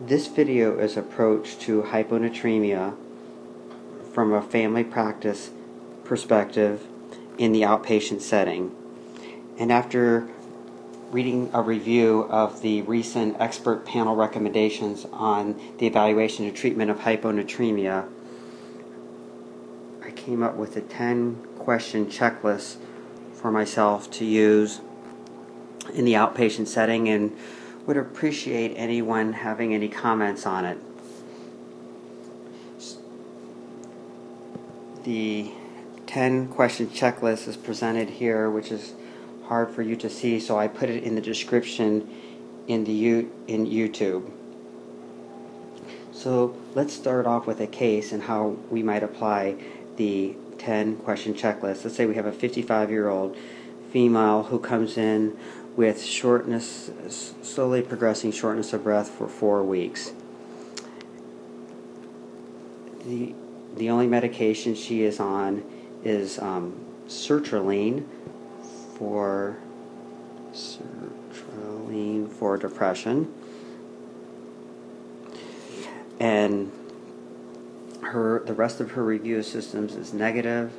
This video is approach to hyponatremia from a family practice perspective in the outpatient setting. And after reading a review of the recent expert panel recommendations on the evaluation and treatment of hyponatremia, I came up with a 10-question checklist for myself to use in the outpatient setting, and would appreciate anyone having any comments on it. The 10-question checklist is presented here, which is hard for you to see, so I put it in the description in YouTube. So let's start off with a case and how we might apply the 10-question checklist. Let's say we have a 55-year-old female who comes in with shortness, slowly progressing shortness of breath for 4 weeks. The only medication she is on is sertraline for depression, and the rest of her review of systems is negative.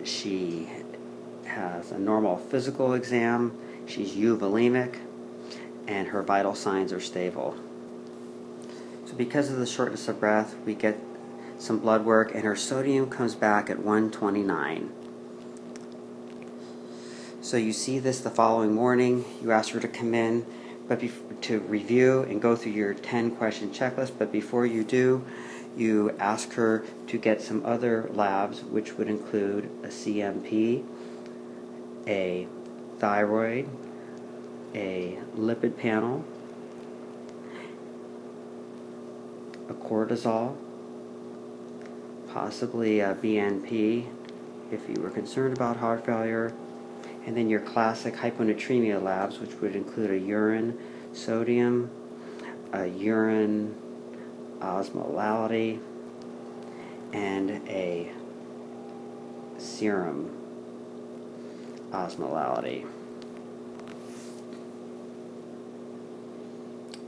She has a normal physical exam. She's euvolemic, and her vital signs are stable. So because of the shortness of breath, we get some blood work, and her sodium comes back at 129. So you see this the following morning. You ask her to come in to review and go through your 10-question checklist, but before you do, you ask her to get some other labs, which would include a CMP, a thyroid, a lipid panel, a cortisol, possibly a BNP if you were concerned about heart failure, and then your classic hyponatremia labs, which would include a urine sodium, a urine osmolality, and a serum osmolality.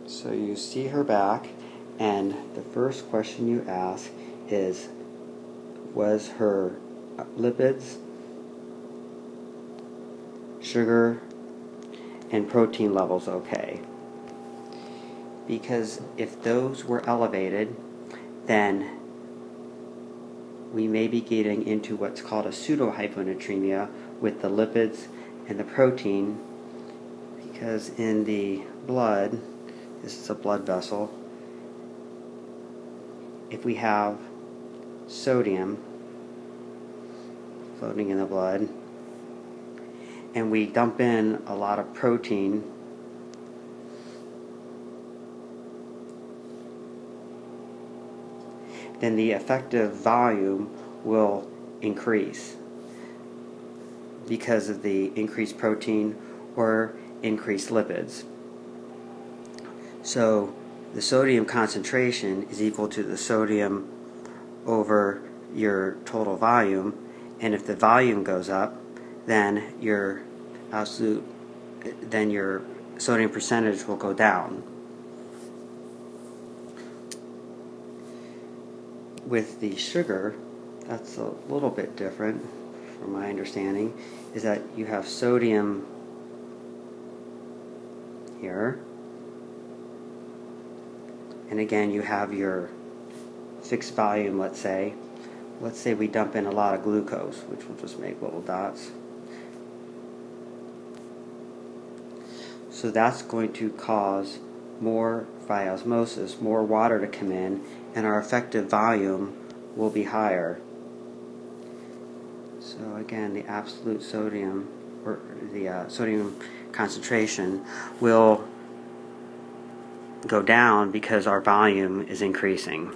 So you see her back, and the first question you ask is, was her lipids, sugar, and protein levels okay? Because if those were elevated, then we may be getting into what's called a pseudo-hyponatremia with the lipids and the protein, because in the blood, this is a blood vessel, if we have sodium floating in the blood and we dump in a lot of protein, then the effective volume will increase because of the increased protein or increased lipids. So the sodium concentration is equal to the sodium over your total volume, and if the volume goes up, then your sodium percentage will go down. With the sugar, that's a little bit different from my understanding, is that you have sodium here, and again you have your fixed volume. Let's say we dump in a lot of glucose, which will just make little dots. So that's going to cause more, via osmosis, more water to come in, and our effective volume will be higher. So again, the absolute sodium, or the sodium concentration, will go down because our volume is increasing.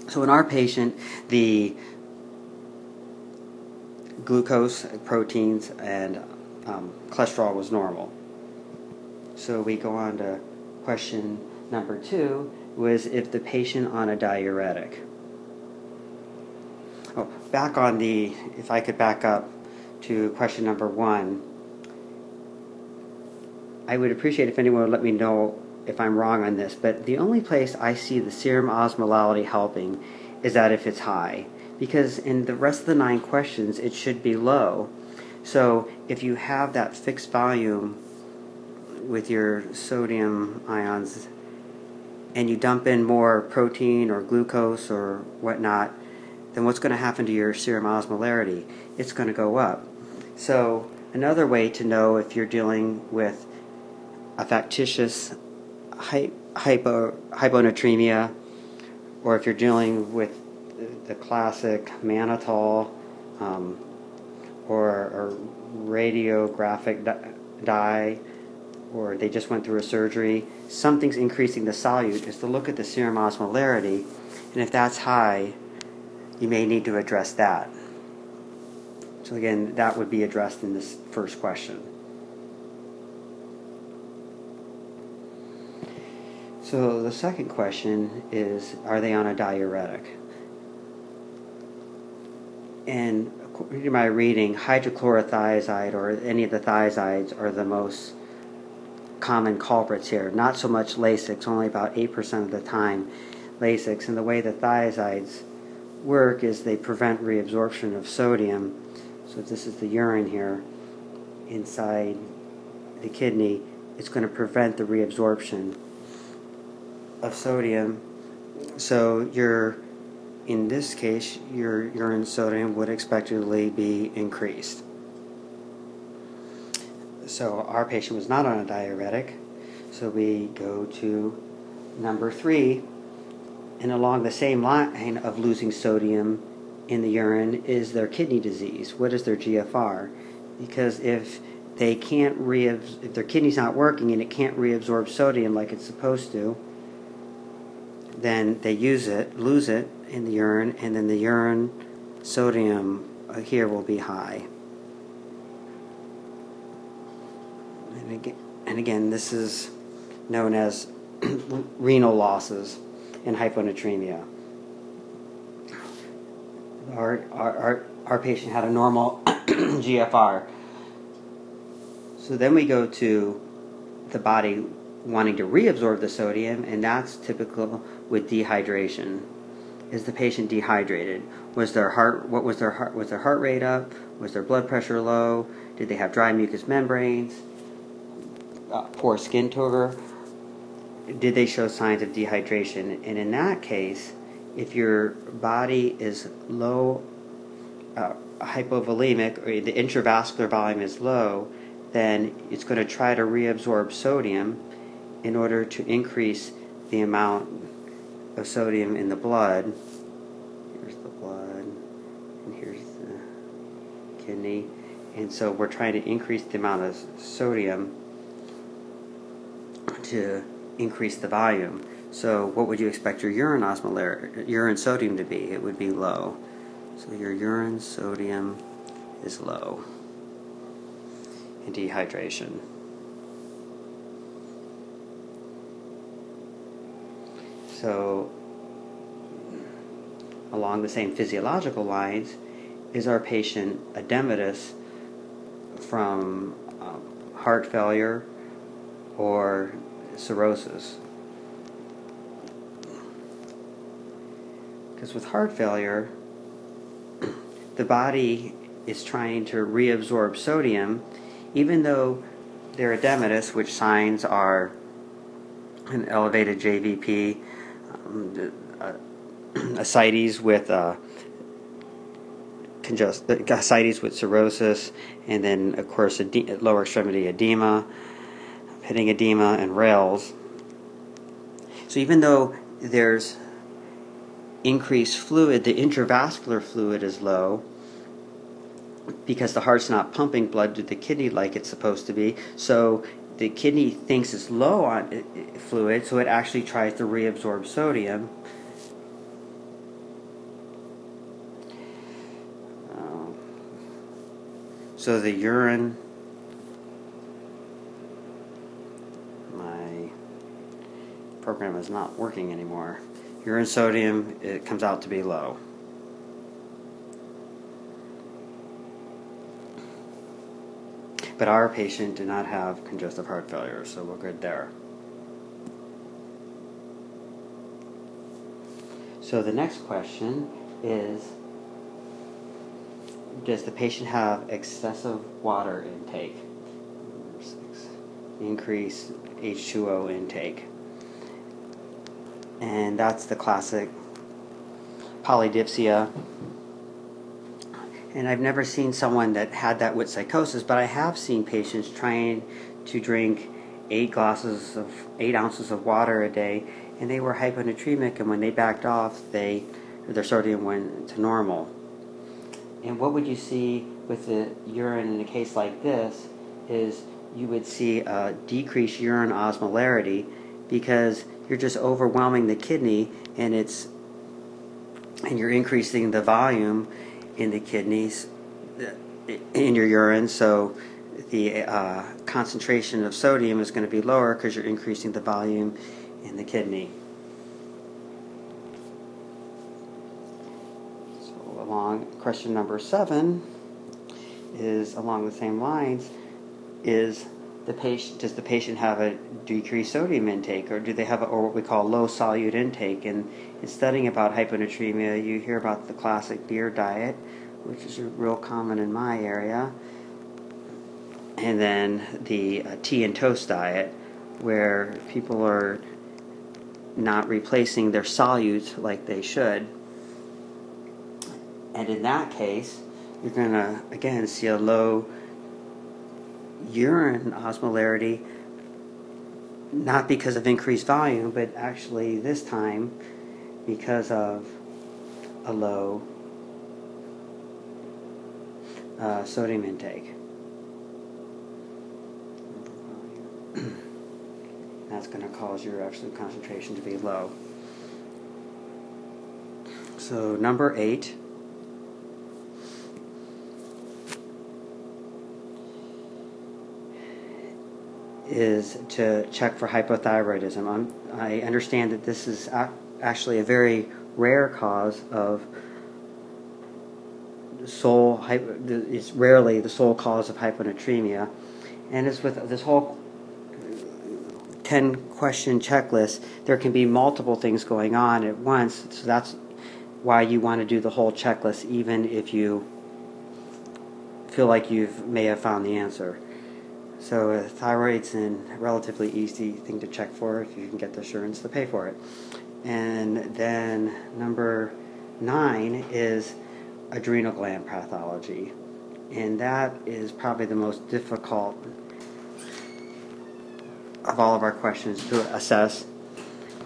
So in our patient, the glucose, proteins, and cholesterol was normal. So we go on to question number 2, was if the patient on a diuretic. Oh, if I could back up to question number 1, I would appreciate if anyone would let me know if I'm wrong on this, but the only place I see the serum osmolality helping is that if it's high. Because in the rest of the 9 questions, it should be low. So if you have that fixed volume with your sodium ions and you dump in more protein or glucose or whatnot, then what's going to happen to your serum osmolarity? It's going to go up. So another way to know if you're dealing with a factitious hyponatremia, or if you're dealing with the classic mannitol or radiographic dye, or they just went through a surgery, something's increasing the solute, is to look at the serum osmolarity, and if that's high, you may need to address that. So again, that would be addressed in this first question. So the second question is, are they on a diuretic? And according to my reading, hydrochlorothiazide or any of the thiazides are the most common culprits here. Not so much Lasix, only about 8% of the time Lasix. And the way the thiazides work is they prevent reabsorption of sodium. So if this is the urine here inside the kidney, it's going to prevent the reabsorption of sodium. So in this case, your urine sodium would expectedly be increased. So our patient was not on a diuretic, so we go to number 3, and along the same line of losing sodium in the urine is their kidney disease. What is their GFR? Because if their kidney's not working and it can't reabsorb sodium like it's supposed to, then they lose it in the urine, and then the urine sodium here will be high. And again, this is known as renal losses in hyponatremia. Our patient had a normal GFR. So then we go to the body wanting to reabsorb the sodium, and that's typical with dehydration. Is the patient dehydrated? Was their heart rate up? Was their blood pressure low? Did they have dry mucous membranes? Poor skin turgor? Did they show signs of dehydration? And in that case, if your body is low, hypovolemic, or the intravascular volume is low, then it's going to try to reabsorb sodium in order to increase the amount of sodium in the blood. Here's the blood, and here's the kidney. And so we're trying to increase the amount of sodium to increase the volume. So what would you expect your urine sodium to be? It would be low. So your urine sodium is low in dehydration. So along the same physiological lines, is our patient edematous from heart failure or cirrhosis? Because with heart failure, the body is trying to reabsorb sodium, even though they're edematous, which signs are an elevated JVP, ascites with ascites with cirrhosis, and then of course lower extremity edema, pitting edema, and rales. So even though there's increased fluid, the intravascular fluid is low because the heart's not pumping blood to the kidney like it's supposed to be. So the kidney thinks it's low on fluid, so it actually tries to reabsorb sodium. So the urine, my program is not working anymore. Urine sodium, it comes out to be low. But our patient did not have congestive heart failure, so we're good there. So the next question is, does the patient have excessive water intake? Number 6. Increase H2O intake. And that's the classic polydipsia. And I've never seen someone that had that with psychosis, but I have seen patients trying to drink 8 ounces of water a day, and they were hyponatremic, and when they backed off, their sodium went to normal. And what would you see with the urine in a case like this is you would see a decreased urine osmolality, because you're just overwhelming the kidney, and you're increasing the volume in the kidneys, in your urine, so the concentration of sodium is going to be lower because you're increasing the volume in the kidney. So along question number 7 is along the same lines, does the patient have a decreased sodium intake, or do they have or what we call low solute intake? And in studying about hyponatremia, you hear about the classic beer diet, which is real common in my area, and then the tea and toast diet, where people are not replacing their solutes like they should. And in that case, you're going to, again, see a low urine osmolarity, not because of increased volume, but actually this time because of a low sodium intake. That's going to cause your absolute concentration to be low. So number 8 is to check for hypothyroidism. I understand that this is actually a very rare cause of it's rarely the sole cause of hyponatremia, and it's with this whole 10-question checklist, there can be multiple things going on at once, so that's why you want to do the whole checklist, even if you feel like you may have found the answer. So thyroid's a relatively easy thing to check for if you can get the insurance to pay for it. And then number 9 is adrenal gland pathology, and that is probably the most difficult of all of our questions to assess,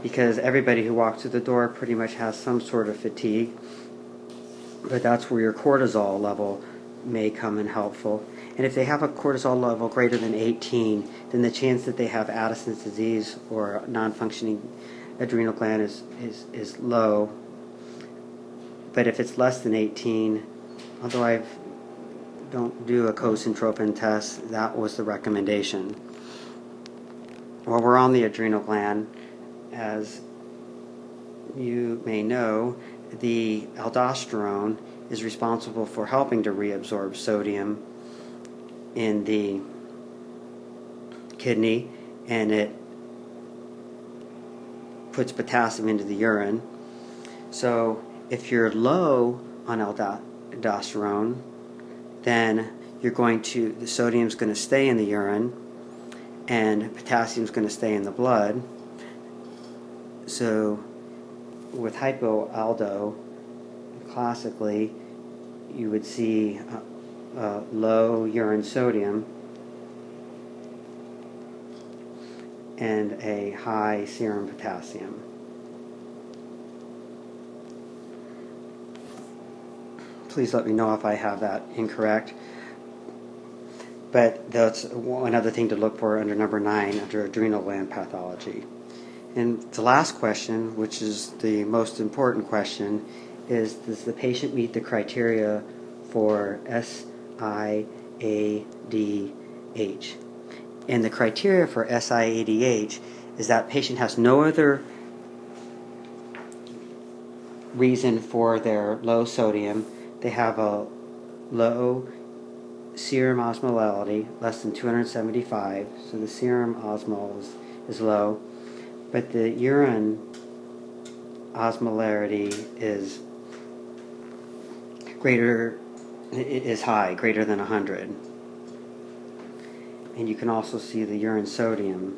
because everybody who walks through the door pretty much has some sort of fatigue, but that's where your cortisol level may come in helpful. And if they have a cortisol level greater than 18, then the chance that they have Addison's disease or non-functioning adrenal gland is low. But if it's less than 18, although I don't do a cosentropin test, that was the recommendation. While we're on the adrenal gland, as you may know, the aldosterone is responsible for helping to reabsorb sodium in the kidney, and it puts potassium into the urine. So if you're low on aldosterone, then the sodium's going to stay in the urine, and potassium's going to stay in the blood. So with hypoaldo, classically, you would see low urine sodium and a high serum potassium. Please let me know if I have that incorrect. But that's one other thing to look for under number 9, under adrenal gland pathology. And the last question, which is the most important question, is does the patient meet the criteria for SIADH? And the criteria for SIADH is that patient has no other reason for their low sodium. They have a low serum osmolality, less than 275, so the serum osmol is low, but the urine osmolarity is high, greater than 100. And you can also see the urine sodium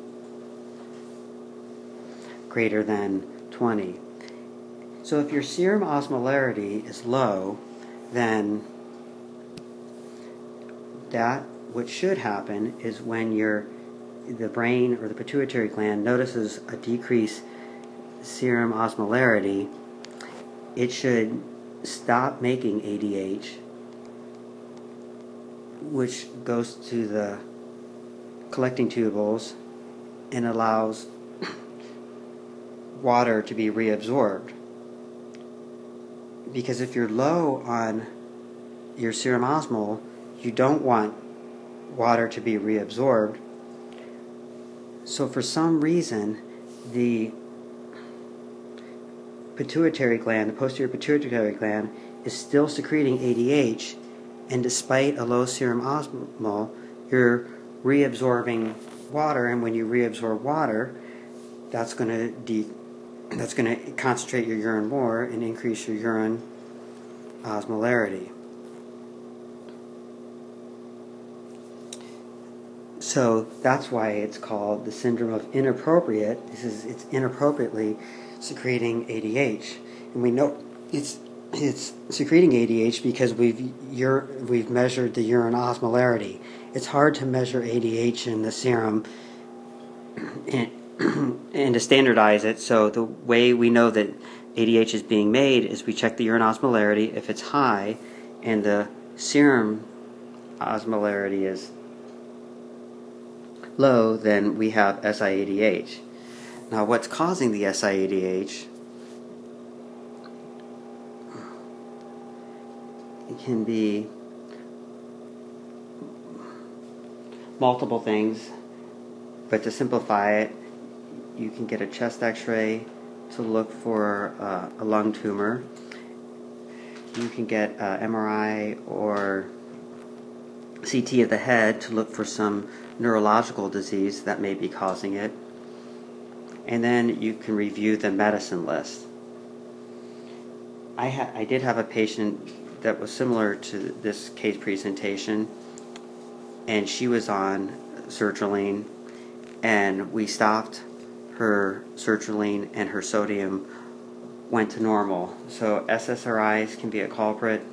greater than 20. So if your serum osmolarity is low, then what should happen is when the brain or the pituitary gland notices a decreased serum osmolarity, it should stop making ADH, which goes to the collecting tubules and allows water to be reabsorbed. Because if you're low on your serum osmol, you don't want water to be reabsorbed. So for some reason, the pituitary gland, the posterior pituitary gland, is still secreting ADH, and despite a low serum osmol, you're reabsorbing water, and when you reabsorb water, that's going to concentrate your urine more and increase your urine osmolarity. So that's why it's called the syndrome of inappropriate. It's inappropriately secreting ADH, and we know it's secreting ADH because we've measured the urine osmolarity. It's hard to measure ADH in the serum and to standardize it. So the way we know that ADH is being made is we check the urine osmolarity. If it's high and the serum osmolarity is low, then we have SIADH. Now, what's causing the SIADH? It can be multiple things, but to simplify it, you can get a chest x-ray to look for a lung tumor. You can get MRI or CT of the head to look for some neurological disease that may be causing it. And then you can review the medicine list. I did have a patient that was similar to this case presentation, and she was on sertraline, and we stopped her sertraline and her sodium went to normal. So SSRIs can be a culprit,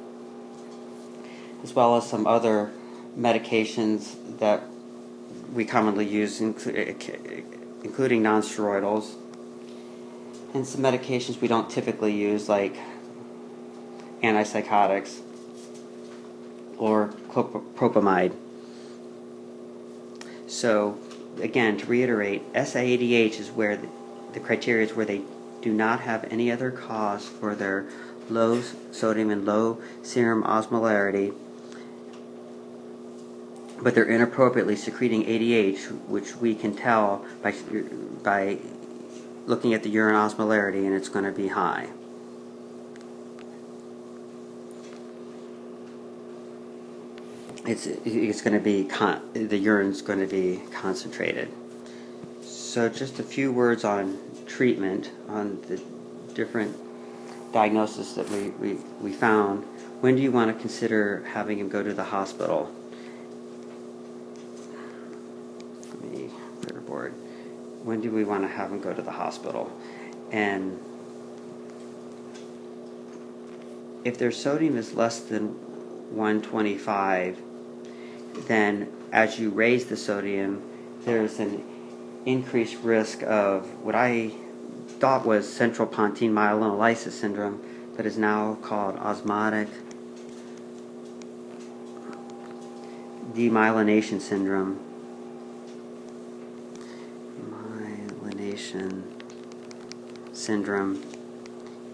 as well as some other medications that we commonly use, including non-steroidals, and some medications we don't typically use, like antipsychotics or propamide. So again, to reiterate, SIADH is where the criteria is where they do not have any other cause for their low sodium and low serum osmolarity, but they're inappropriately secreting ADH, which we can tell by looking at the urine osmolarity, and it's going to be high. It's going to be the urine's going to be concentrated. So just a few words on treatment, on the different diagnoses that we found. When do you want to consider having him go to the hospital? Let me put a board. When do we want to have him go to the hospital? And if their sodium is less than 125, then as you raise the sodium, there's an increased risk of what I thought was central pontine myelinolysis syndrome, but is now called osmotic demyelination syndrome. Myelination syndrome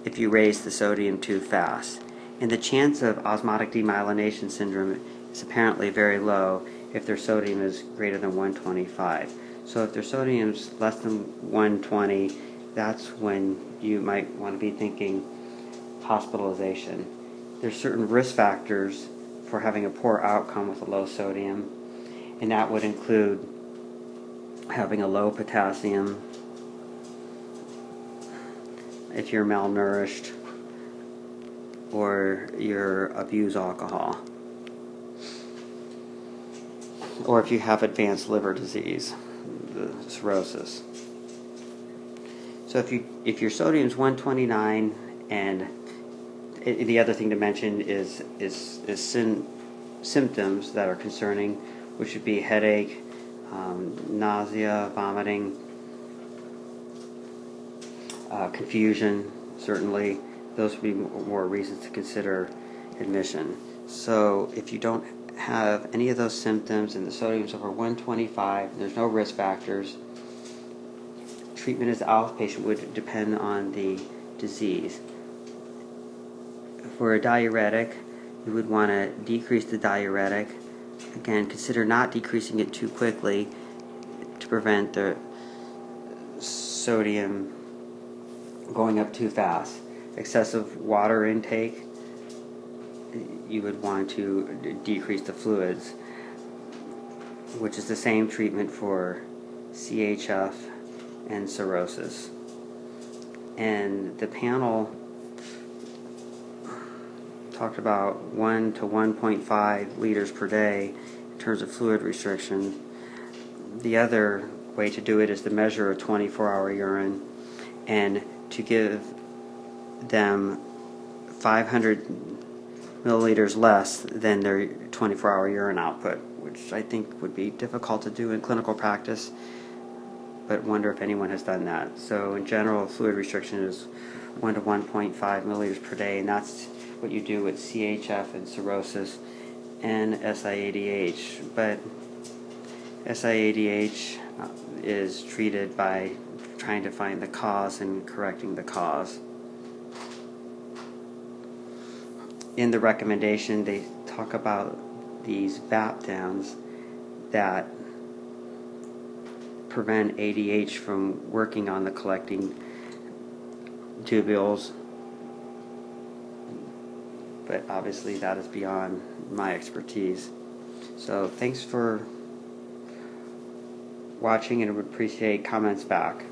if you raise the sodium too fast. And the chance of osmotic demyelination syndrome is apparently very low if their sodium is greater than 125. So if their sodium is less than 120, that's when you might want to be thinking hospitalization. There's certain risk factors for having a poor outcome with a low sodium, and that would include having a low potassium, if you're malnourished or you abuse alcohol, or if you have advanced liver disease, the cirrhosis. So if your sodium is 129, and the other thing to mention is symptoms that are concerning, which would be headache, nausea, vomiting, confusion. Certainly, those would be more reasons to consider admission. So if you don't have any of those symptoms and the sodium is over 125, and there's no risk factors, treatment as outpatient would depend on the disease. For a diuretic, you would want to decrease the diuretic. Again, consider not decreasing it too quickly to prevent the sodium going up too fast. Excessive water intake, you would want to decrease the fluids, which is the same treatment for CHF and cirrhosis. And the panel talked about 1 to 1.5 liters per day in terms of fluid restriction. The other way to do it is to measure a 24-hour urine and to give them 500 milliliters less than their 24-hour urine output, which I think would be difficult to do in clinical practice, but wonder if anyone has done that. So in general, fluid restriction is 1 to 1.5 milliliters per day, and that's what you do with CHF and cirrhosis and SIADH. But SIADH is treated by trying to find the cause and correcting the cause. In the recommendation, they talk about these VAP downs that prevent ADH from working on the collecting tubules, but obviously that is beyond my expertise. So thanks for watching, and I would appreciate comments back.